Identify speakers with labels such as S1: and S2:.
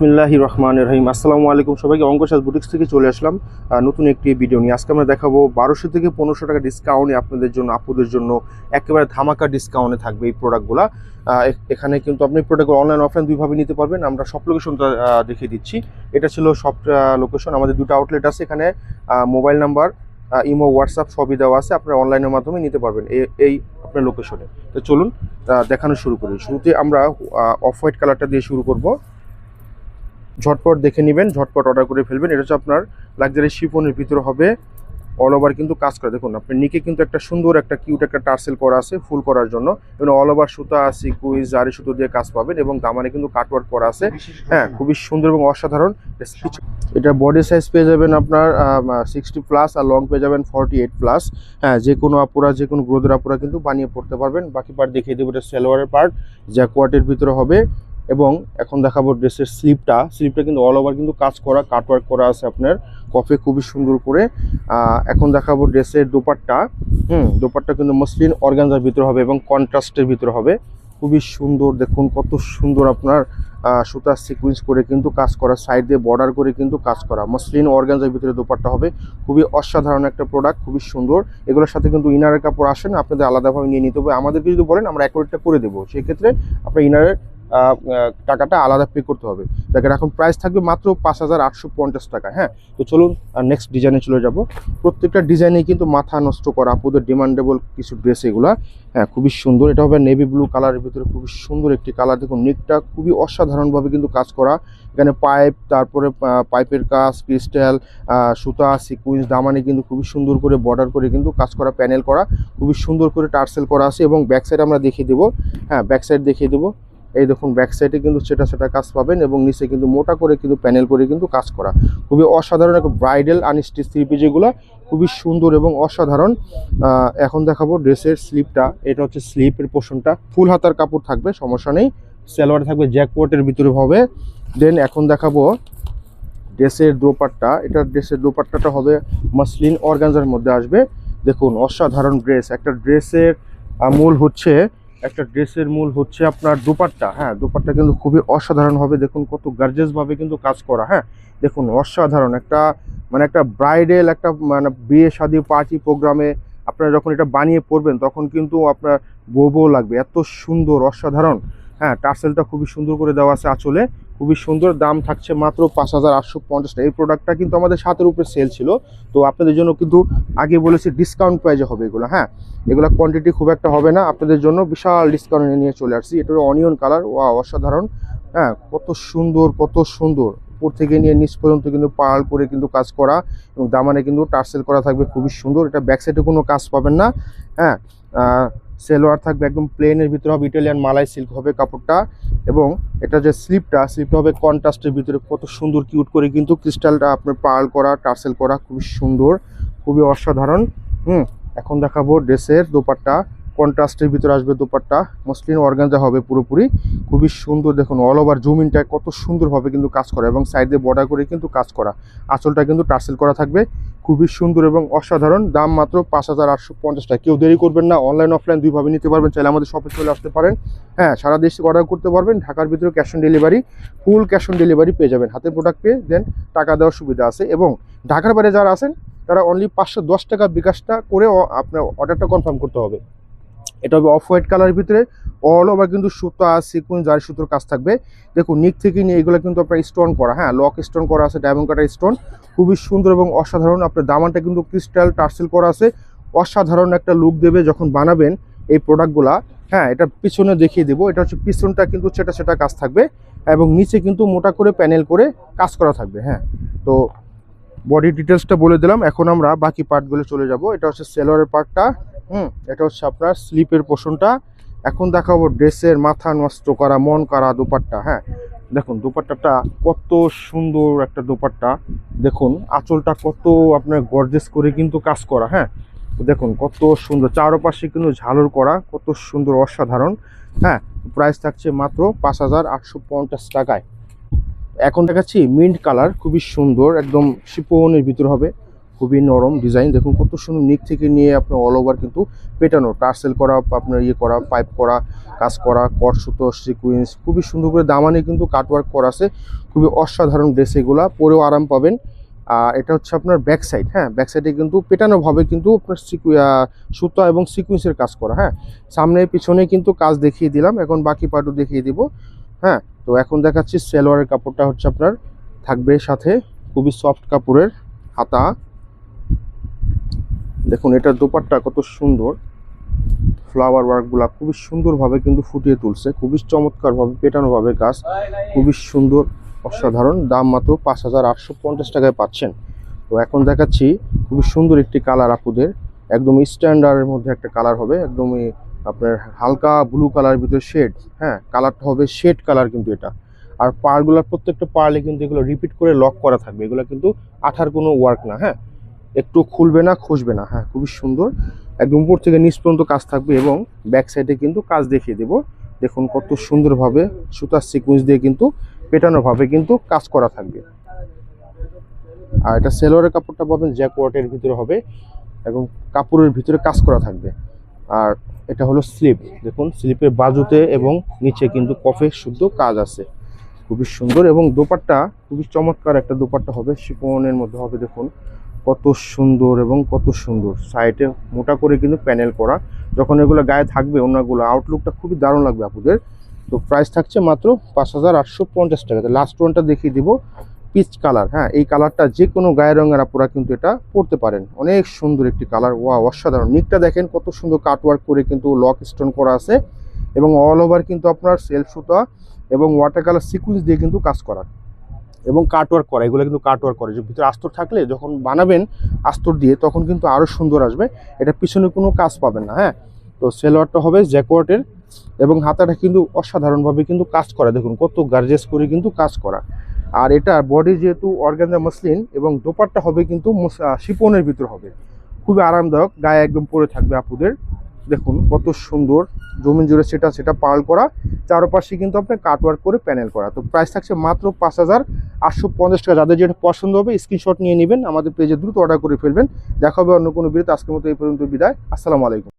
S1: বিসমিল্লাহির রহমানির রহিম। আসসালামু আলাইকুম সবাইকে। অঙ্কসাজ বুটিক্স থেকে চলে আসলাম নতুন একটি ভিডিও নিয়ে। আজকে আমরা দেখাবো 1200 থেকে 1500 টাকা ডিসকাউন্টে আপনাদের জন্য, আপুদের জন্য একেবারে ধামাকা ডিসকাউন্টে থাকবে এই প্রোডাক্টগুলো। এখানে কিন্তু আপনি প্রোডাক্ট অনলাইন অফলাইন দুইভাবে নিতে পারবেন। আমরা সব লোকেশনটা দেখিয়ে দিচ্ছি। এটা ছিল সব লোকেশন। আমাদের দুটো আউটলেট আছে। এখানে মোবাইল নাম্বার, ইমো, হোয়াটসঅ্যাপ সবই দেওয়া আছে। আপনারা অনলাইনের মাধ্যমে নিতে পারবেন এই আপনার লোকেশনে। তো চলুন দেখানো শুরু করি। শুরুতে আমরা অফ হোয়াইট কালারটা দিয়ে শুরু করব। ঝটপট দেখে নেবেন, ঝটপট অর্ডার করে ফেলবেন। এটা হচ্ছে আপনার লাক্সারি শিফনের ভিতরে হবে, অল ওভার কিন্তু কাজ করে। দেখুন আপনার নিকে কিন্তু একটা সুন্দর একটা কিউট একটা টার্সেল করা আছে ফুল করার জন্য, এবং অল ওভার সুতা, সিকুইন্স, জারি সুতো দিয়ে কাজ পাবেন, এবং দামানে কিন্তু কাটওয়ার্ক করা আছে। হ্যাঁ, খুবই সুন্দর এবং অসাধারণ। এটা বডি সাইজ পেয়ে যাবেন আপনার 60+, আর লং পেয়ে যাবেন 48+। হ্যাঁ, যে কোনো আপুরা, যে কোনো গ্রোথের আপুরা কিন্তু বানিয়ে পড়তে পারবেন। বাকি পার্ট দেখিয়ে দেবো। এটা সালোয়ারের পার্ট, জ্যাকওয়ার্টের ভিতরে হবে। এবং এখন দেখাবো ড্রেসের স্লিপটা কিন্তু অল ওভার কিন্তু কাজ করা, কাটওয়ার্ক করা আছে আপনার কফে, খুবই সুন্দর করে। এখন দেখাবো ড্রেসের দোপাট্টা। দোপাট্টা কিন্তু মসলিন অর্গানজার ভিতরে হবে এবং কন্ট্রাস্টের ভিতরে হবে, খুবই সুন্দর। দেখুন কত সুন্দর আপনার সুতার সিকুয়েন্স করে কিন্তু কাজ করা, সাইড দিয়ে বর্ডার করে কিন্তু কাজ করা, মসলিন অর্গানজার ভিতরে দোপাট্টা হবে। খুবই অসাধারণ একটা প্রোডাক্ট, খুবই সুন্দর। এগুলোর সাথে কিন্তু ইনারের কাপড় আসেন, আপনাদের আলাদাভাবে নিয়ে নিতে হবে। আমাদেরকে যদি বলেন আমরা অ্যাকোরেটটা করে দেবো, সেক্ষেত্রে আপনার ইনারের টাকাটা আলাদা পে করতে হবে। দেখেন এখন প্রাইস থাকবে মাত্র 5850 টাকা। হ্যাঁ, তো চলুন নেক্সট ডিজাইনে চলে যাব। প্রত্যেকটা ডিজাইনেই কিন্তু মাথা নষ্ট করা আপুদের ডিমান্ডেবল কিছু ড্রেস এগুলা। হ্যাঁ, খুবই সুন্দর। এটা হবে নেভি ব্লু কালারের ভিতরে, খুবই সুন্দর একটি কালার। দেখুন নিকটা খুবই অসাধারণভাবে কিন্তু কাজ করা। এখানে পাইপ, তারপরে পাইপের কাজ, ক্রিস্টাল, সুতা, সিকুইন্স, দামানে কিন্তু খুবই সুন্দর করে বর্ডার করে কিন্তু কাজ করা, প্যানেল করা, খুবই সুন্দর করে টার্সেল করা আছে। এবং ব্যাক সাইড আমরা দেখিয়ে দেবো। হ্যাঁ, ব্যাক সাইড দেখিয়ে দেবো। এই দেখুন ব্যাক সাইডে কিন্তু সেটা কাজ পাবেন, এবং নিচে কিন্তু মোটা করে কিন্তু প্যানেল করে কিন্তু কাজ করা, খুবই অসাধারণ একটা ব্রাইডাল আনস্টিচ থ্রি পিস, যেগুলো খুবই সুন্দর এবং অসাধারণ। এখন দেখাবো ড্রেসের স্লিপটা। এটা হচ্ছে স্লিপের পোর্শনটা, ফুল হাতার কাপড় থাকবে, সমস্যা নেই। সালোয়ার থাকবে জ্যাকওয়ার্টের ভিতরে হবে। দেন এখন দেখাবো ড্রেসের দোপাট্টা। এটা ড্রেসের দোপাট্টাটা হবে মসলিন অর্গানজার মধ্যে আসবে। দেখুন অসাধারণ ড্রেস। একটা ড্রেসের মূল হচ্ছে আপনার দোপাট্টা। হ্যাঁ, দোপাট্টা কিন্তু খুবই অসাধারণ হবে। দেখুন কত গর্জিয়াস ভাবে কিন্তু কাজ করা। হ্যাঁ, দেখুন অসাধারণ একটা একটা ব্রাইডাল একটা বিয়ে শাদী পার্টি প্রোগ্রামে আপনারা যখন এটা বানিয়ে পরবেন তখন কিন্তু আপনার বউ লাগবে, এত সুন্দর, অসাধারণ। হ্যাঁ, টার্সেলটা খুবই সুন্দর করে দেওয়া আছে আঁচলে, খুবই সুন্দর। দাম থাকছে মাত্র 5850 টাকা। এই প্রোডাক্টটা কিন্তু আমাদের 7-এর উপরে সেল ছিল, তো আপনাদের জন্য কিন্তু আগে বলেছি ডিসকাউন্ট প্রাইজে হবে এগুলো। হ্যাঁ, এগুলো কোয়ান্টিটি খুব একটা হবে না, আপনাদের জন্য বিশাল ডিসকাউন্ট নিয়ে চলে আসছি। এটা অনিয়ন কালার, অসাধারণ। হ্যাঁ, কত সুন্দর, কত সুন্দর। উপর থেকে নিয়ে নিচ পর্যন্ত কিন্তু পার্ল করে কিন্তু কাজ করা, এবং দামানে কিন্তু টার্সেল করা থাকবে, খুবই সুন্দর। এটা ব্যাক সাইডে কোনো কাজ পাবেন না। হ্যাঁ, সেলোয়ার থাকবে একদম প্লেনের ভিতরে হবে, ইটালিয়ান মালাই সিল্ক হবে কাপড়টা। এবং এটা যে স্লিপটা হবে কন্ট্রাস্টের ভিতরে, কত সুন্দর কিউট করে কিন্তু ক্রিস্টালটা আপনার পার্ল করা, টার্সেল করা, খুবই সুন্দর, খুবই অসাধারণ। এখন দেখাবো ড্রেসের দোপাট্টা। কন্ট্রাস্টের ভিতরে আসবে দোপাট্টা, মসলিন অর্গানজা হবে পুরোপুরি, খুবই সুন্দর। দেখুন অল ওভার জুমিনটায় কত সুন্দরভাবে কিন্তু কাজ করা, এবং সাইডে বর্ডার করে কিন্তু কাজ করা, আঁচলটা কিন্তু টার্সেল করা থাকবে, খুবই সুন্দর এবং অসাধারণ। দাম মাত্র 5850 টাকা। কেউ দেরি করবেন না, অনলাইন অফলাইন দুইভাবে নিতে পারবেন। চাইলে আমাদের শপে চলে আসতে পারেন। হ্যাঁ, সারা দেশ থেকে অর্ডার করতে পারবেন। ঢাকার ভিতরে cash on delivery, full cash on delivery পেয়ে যাবেন। হাতে প্রোডাক্ট পেয়ে দেন টাকা দেওয়ার সুবিধা আছে। এবং ঢাকার বাইরে যারা আছেন তারা অনলি 510 টাকা বিকাশটা করে আপনার অর্ডারটা কনফার্ম করতে হবে। এটা হবে অফ হোয়াইট কালারের ভিতরে, অল ওভার কিন্তু সুতা, সিকুয়েন্স, জারি সুতোর কাজ থাকবে। দেখুন নিক থেকে নিয়ে এগুলো কিন্তু আপনার স্টোন করা। হ্যাঁ, লক স্টোন করা আছে, ডায়মন্ড কাটার স্টোন, খুবই সুন্দর এবং অসাধারণ। আপনার দামানটা কিন্তু ক্রিস্টাল টার্সেল করা আছে, অসাধারণ একটা লুক দেবে যখন বানাবেন এই প্রোডাক্টগুলা। হ্যাঁ, এটা পিছনে দেখিয়ে দেবো। এটা হচ্ছে পিছনটা কিন্তু সেটা কাজ থাকবে, এবং নিচে কিন্তু মোটা করে প্যানেল করে কাজ করা থাকবে। হ্যাঁ, তো বডি ডিটেলসটা বলে দিলাম। এখন আমরা বাকি পার্টগুলো চলে যাব। এটা হচ্ছে সেলোয়ারের পার্টটা। এটা হচ্ছে আপনার স্লিপের পোর্শনটা। এখন দেখাবো ড্রেসের মাথা নষ্ট করা, মন করা দোপাট্টা। হ্যাঁ, দেখুন দোপাট্টাটা কত সুন্দর একটা দোপাট্টা। দেখুন আঁচলটা কত আপনার গর্জেস করে কিন্তু কাজ করা। হ্যাঁ, দেখুন কত সুন্দর, চারপাশে কিন্তু ঝালর করা, কত সুন্দর, অসাধারণ। হ্যাঁ, প্রাইস থাকছে মাত্র 5850 টাকায়। এখন দেখাচ্ছি মিন্ট কালার, খুবই সুন্দর, একদম শিপনের ভিতর হবে, খুবই নরম ডিজাইন, দেখুন কত সুন্দর নিক থেকে নিয়ে আপনার অল ওভার কিন্তু পেটানো, টার্সেল করা, আপনার ইয়ে করা, পাইপ করা, কাজ করা, কট সুতো, সিকুয়েন্স, খুবই সুন্দর করে দামানে কিন্তু কাটওয়ার্ক করা আছে। খুবই অসাধারণ ড্রেস, এগুলা পরেও আরাম পাবেন। আর এটা হচ্ছে আপনার ব্যাক সাইড, হ্যাঁ ব্যাক সাইডে কিন্তু পেটানোভাবে কিন্তু আপনার সুতা এবং সিকুয়েন্সের কাজ করা। হ্যাঁ, সামনে পিছনে কিন্তু কাজ দেখিয়ে দিলাম, এখন বাকি পার্টও দেখিয়ে দিব। হ্যাঁ, তো এখন দেখাচ্ছি সালোয়ারের কাপড়টা হচ্ছে আপনার থাকবে সাথে খুবই সফট কাপড়ের হাতা। দেখুন এটার দোপাট্টা কত সুন্দর, ফ্লাওয়ার ওয়ার্কগুলা খুবই সুন্দরভাবে কিন্তু ফুটিয়ে তুলছে, খুবই চমৎকারভাবে পেটানোভাবে কাজ, খুবই সুন্দর অসাধারণ। দাম মাত্র 5850 টাকায় পাচ্ছেন। তো এখন দেখাচ্ছি খুবই সুন্দর একটি কালার আপুদের, একদম স্ট্যান্ডার্ডের মধ্যে একটা কালার হবে, একদমই আপনার হালকা ব্লু কালার ভিতরে শেড। হ্যাঁ, কালারটা হবে শেড কালার কিন্তু এটা। আর পাড়গুলোর প্রত্যেকটা পার্লে কিন্তু এগুলো রিপিট করে লক করা থাকবে, এগুলো কিন্তু আঠার কোনো ওয়ার্ক না। হ্যাঁ, একটু খুলবে না, খসবে না। হ্যাঁ, খুবই সুন্দর, একদম উপর থেকে নিচ পর্যন্ত কাজ থাকবে এবং ব্যাক সাইডে কিন্তু কাজ দেখিয়ে দেব। দেখুন কত সুন্দরভাবে সুতার সিকুয়েন্স দিয়ে কিন্তু পেটানোভাবে কিন্তু কাজ করা থাকবে। আর এটা সেলোয়ারের কাপড়টা পাবেন জ্যাকওয়ার্টের ভিতরে হবে এবং কাপড়ের ভিতরে কাজ করা থাকবে। আর এটা হলো স্লিপ, দেখুন স্লিপের বাজুতে এবং নিচে কিন্তু কফে শুদ্ধ কাজ আছে, খুবই সুন্দর। এবং দোপাট্টা খুবই চমৎকার একটা দোপাট্টা হবে, শিফনের মধ্যে হবে। দেখুন কত সুন্দর এবং কত সুন্দর, সাইডে মোটা করে কিন্তু প্যানেল করা। যখন এগুলো গায়ে থাকবে অন্যগুলো আউটলুকটা খুবই দারুণ লাগবে আপনাদের। তো প্রাইস থাকছে মাত্র 5850 টাকা। লাস্ট ওয়ানটা দেখিয়ে দিব, পিচ কালার। হ্যাঁ, এই কালারটা যে কোনো গায়ের রঙের আপুরা কিন্তু এটা পরতে পারেন, অনেক সুন্দর একটি কালার। ওয়া অসাধারণ, নিকটা দেখেন কত সুন্দর কাটওয়ার্ক করে কিন্তু লক স্টোন করা আছে এবং অল ওভার কিন্তু আপনার সেলফ সুতা এবং ওয়াটার কালার সিকুয়েন্স দিয়ে কিন্তু কাজ করা এবং কাটওয়ার্ক করা। এগুলো কিন্তু কাটওয়ার্ক করে, যে ভিতরে আস্তর থাকলে যখন বানাবেন আস্তর দিয়ে তখন কিন্তু আরও সুন্দর আসবে। এটা পিছনে কোনো কাজ পাবেন না। হ্যাঁ, তো সেলোয়ারটা হবে জ্যাকওয়ার্টের এবং হাতাটা কিন্তু অসাধারণভাবে কিন্তু কাজ করা, দেখুন কত গার্জেস করে কিন্তু কাজ করা। আর এটা বডি যেহেতু অর্গানজা মসলিন এবং দোপাট্টা হবে কিন্তু শিপনের ভিতর হবে, খুবই আরামদায়ক, গায়ে একদম পরে থাকবে আপুদের। দেখুন কত সুন্দর, জমিন জুড়ে সেটা পার্ল করা, চারপাশে কিন্তু আপনার কাটওয়ার্ক করে প্যানেল করা। তো প্রাইস থাকছে মাত্র 5850 টাকা। যাদের যেটা পছন্দ হবে স্ক্রিনশট নিয়ে নেবেন, আমাদের পেজে দ্রুত অর্ডার করে ফেলবেন। দেখা হবে অন্য কোনো ভিডিওতে। আজকের মতো এই পর্যন্ত বিদায়, আসসালামু আলাইকুম।